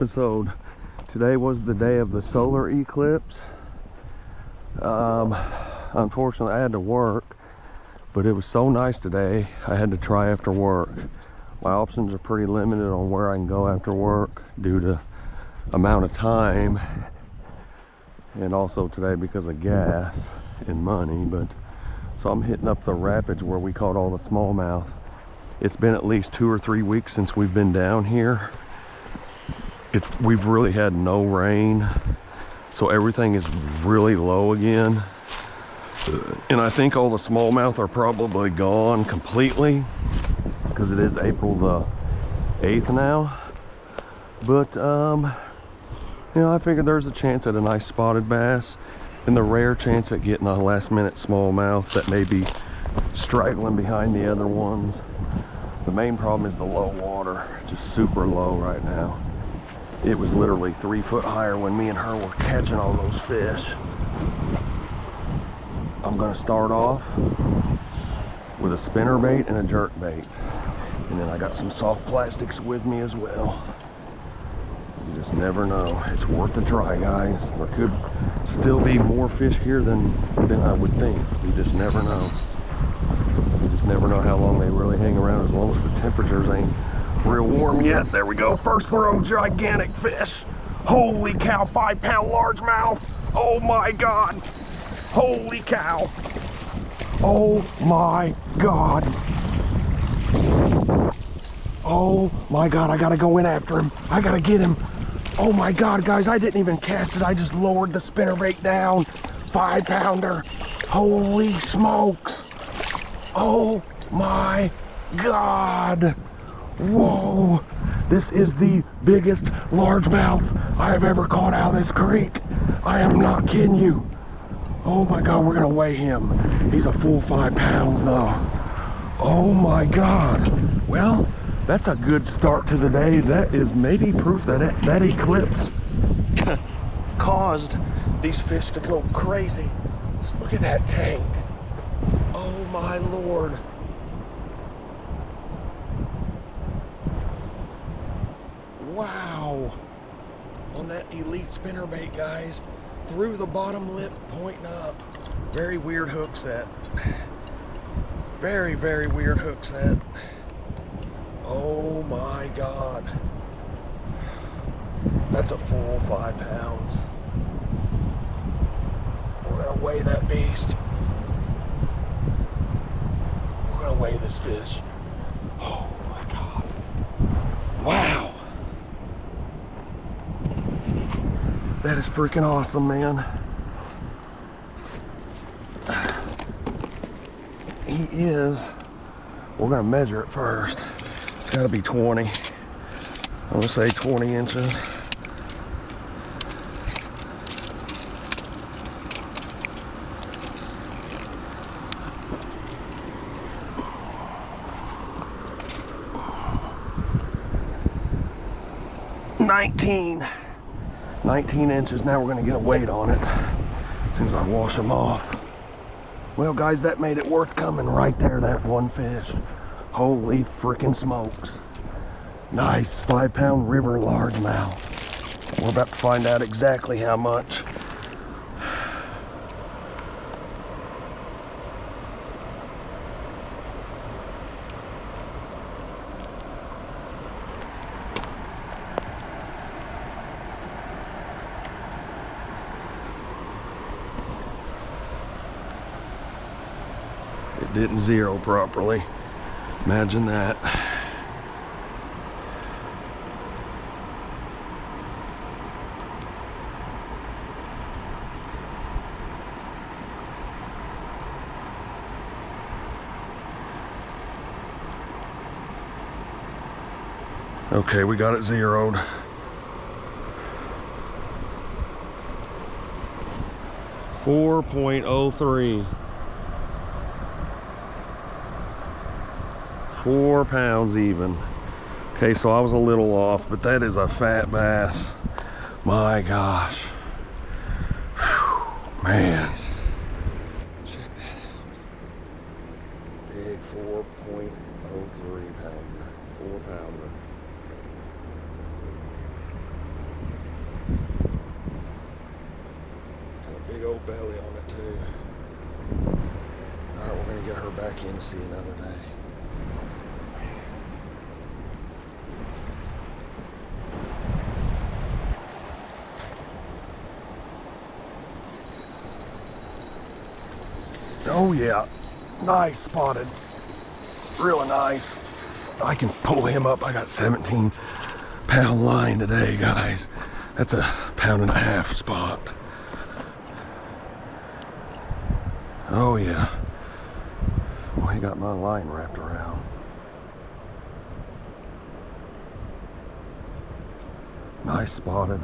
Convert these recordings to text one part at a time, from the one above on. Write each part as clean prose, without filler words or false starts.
Episode. Today was the day of the solar eclipse. Unfortunately I had to work, but it was so nice today I had to try after work. My options are pretty limited on where I can go after work due to amount of time, and also today because of gas and money. But so I'm hitting up the rapids where we caught all the smallmouth. It's been at least 2 or 3 weeks since we've been down here. We've really had no rain, so everything is really low again, and I think all the smallmouth are probably gone completely because it is April the 8th now. But you know, I figured there's a chance at a nice spotted bass and the rare chance at getting a last minute smallmouth that may be straggling behind the other ones. The main problem is the low water, just super low right now. It was literally 3 foot higher when me and her were catching all those fish. I'm gonna start off with a spinnerbait and a jerkbait. And then I got some soft plastics with me as well. You just never know. It's worth a try, guys. There could still be more fish here than I would think. You just never know. You just never know how long they really hang around, as long as the temperatures ain't real warm yet. There we go. First throw, gigantic fish. Holy cow, 5-pound largemouth. Oh my God. Holy cow. Oh my God. Oh my God, I gotta go in after him. I gotta get him. Oh my God, guys, I didn't even cast it. I just lowered the spinnerbait down. 5-pounder. Holy smokes. Oh my God. Whoa, this is the biggest largemouth I have ever caught out of this creek. I am not kidding you. Oh my God, we're gonna weigh him. He's a full 5 pounds though. Oh my God. Well, that's a good start to the day. That is maybe proof that that eclipse caused these fish to go crazy. Just look at that tank. Oh my Lord. Wow, on that elite spinnerbait, guys, through the bottom lip, pointing up. Very weird hook set. Very, very weird hook set. Oh my God. That's a full 5 pounds. We're gonna weigh that beast. We're gonna weigh this fish. Oh my God. Wow. That is freaking awesome, man. He is, we're gonna measure it first. It's gotta be 20. I'm gonna say 20 inches. Nineteen inches. Now we're gonna get a weight on it as soon as I wash them off. Well, guys, that made it worth coming right there, that one fish. Holy freaking smokes. Nice 5-pound river largemouth. We're about to find out exactly how much. It didn't zero properly. Imagine that. Okay, we got it zeroed. .03. 4 pounds even. Okay, so I was a little off, but that is a fat bass. My gosh. Whew, man. Check that out. Big 4.03 pounder. 4 pounder. back in to see another day. Oh yeah, nice spotted, really nice. I can pull him up. I got 17-pound line today, guys. That's a 1.5 pound spot. Oh yeah. Well, he got my line wrapped around. Nice spotted.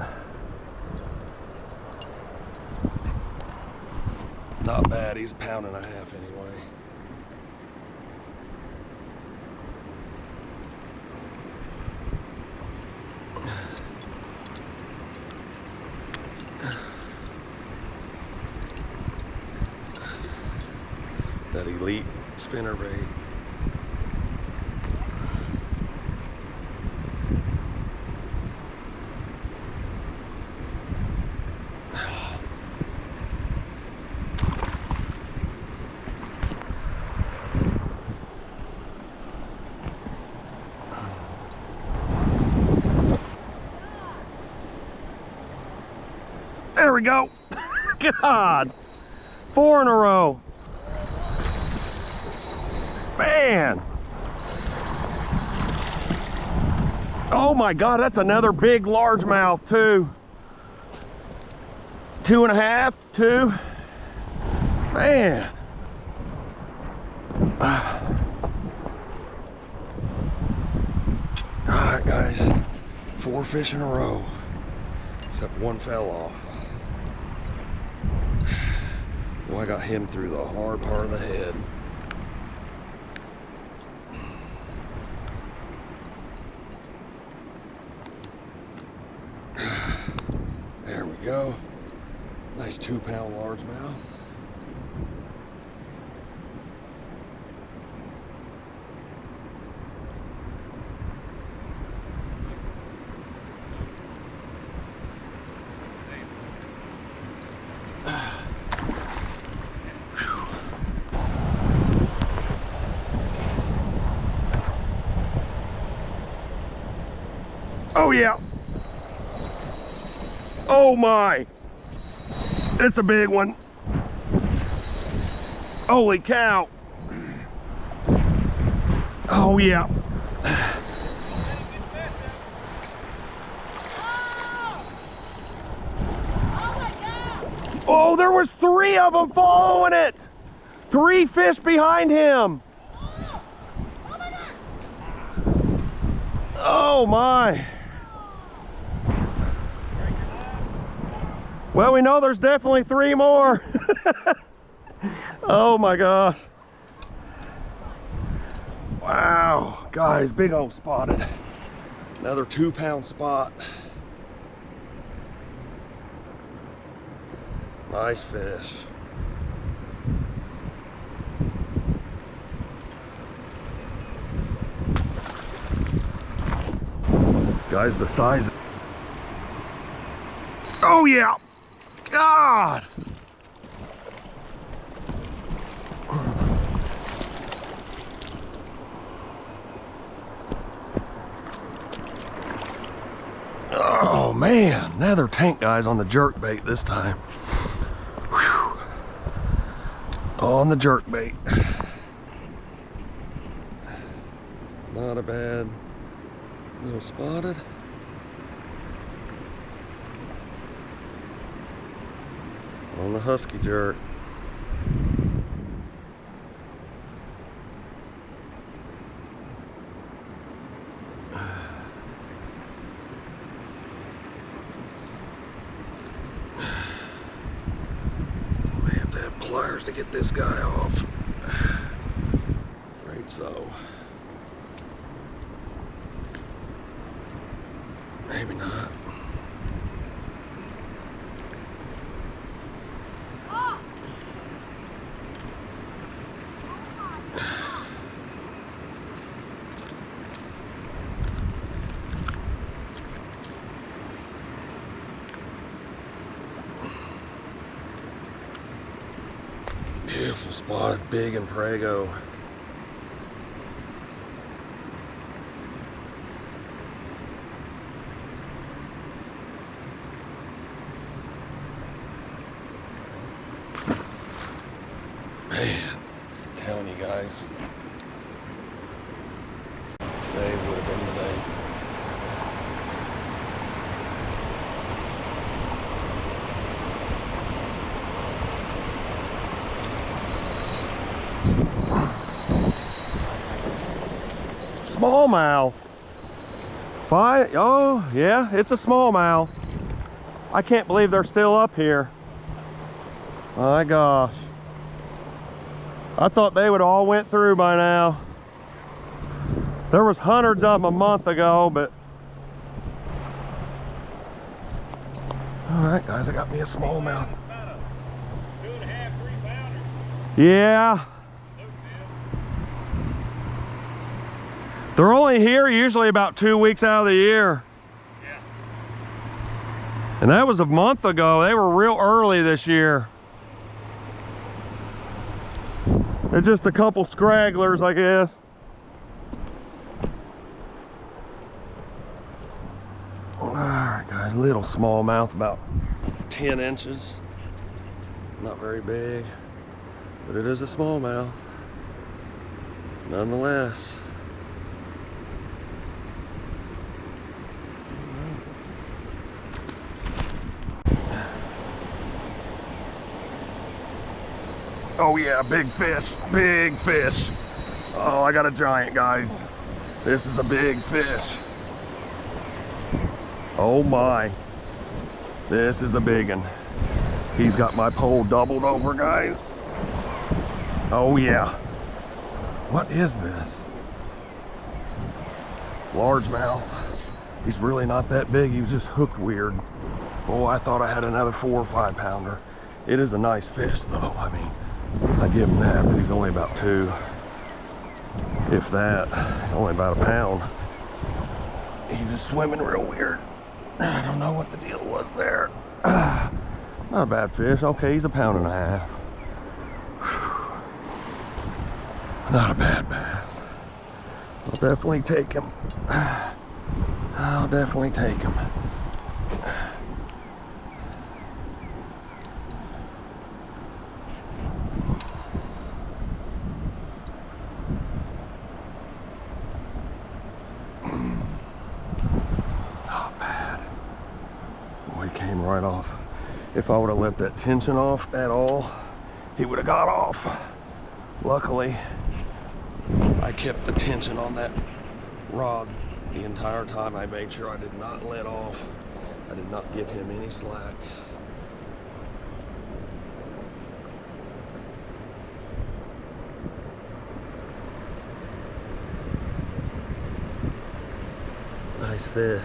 Not bad, he's 1.5 pounds anyway. That elite spinner bait. There we go. God, 4 in a row. Man. Oh my God, that's another big largemouth too. 2.5, 2. Man. All right, guys, 4 fish in a row, except one fell off. Well, I got him through the hard part of the head. There we go. Nice 2-pound largemouth. Oh yeah. Oh my. It's a big one. Holy cow. Oh yeah. Oh, there was 3 of them following it. 3 fish behind him. Oh my. Well, we know there's definitely 3 more. Oh my gosh. Wow, guys, big old spotted. Another 2-pound spot. Nice fish. Guys, the size. Oh yeah. God. Oh man, another tank, guys, on the jerk bait this time. Whew. On the jerk bait. Not a bad little spotted. On the husky jerk. We have to have pliers to get this guy off. Afraid so. Maybe not. Beautiful spotted, big and prego. Man, I'm telling you guys, today would have been the day. Smallmouth. Fine. Oh, yeah, it's a smallmouth. I can't believe they're still up here. My gosh. I thought they would all went through by now. There was hundreds of them a month ago, but... All right, guys, I got me a smallmouth. 2.5, 3 pounders. Yeah. They're only here usually about 2 weeks out of the year. Yeah. And that was a month ago. They were real early this year. They're just a couple scragglers, I guess. Alright guys, little smallmouth, about 10 inches. Not very big, but it is a smallmouth nonetheless. Oh yeah, big fish, big fish. Oh, I got a giant, guys. This is a big fish. Oh my, this is a big one. He's got my pole doubled over, guys. Oh yeah. What is this? Largemouth. He's really not that big, he was just hooked weird. Oh, I thought I had another 4 or 5 pounder. It is a nice fish though, I mean, I give him that, but he's only about 2. If that, he's only about a pound. He's just swimming real weird. I don't know what the deal was there. Not a bad fish. Okay, he's a 1.5 pounds. Not a bad bass. I'll definitely take him. I'll definitely take him. Came right off. If I would have let that tension off at all, he would have got off. Luckily, I kept the tension on that rod the entire time. I made sure I did not let off. I did not give him any slack. Nice fish.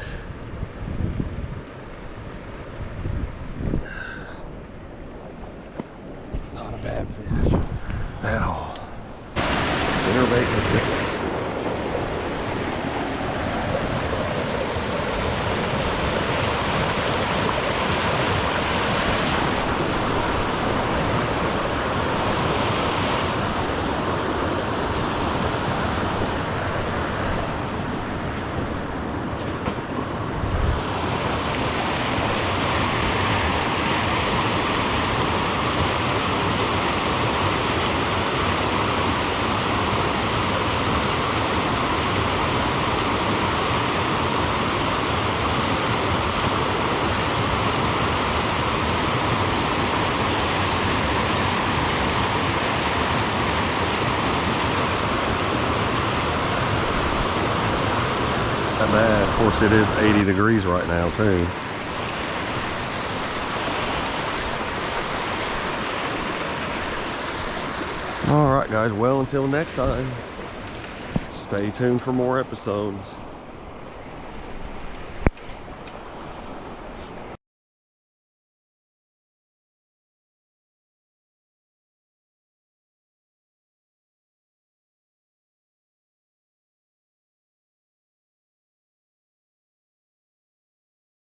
Bad fish at all. Spinnerbait is good. Not bad. Of course, it is 80 degrees right now, too. All right, guys. Well, until next time, stay tuned for more episodes.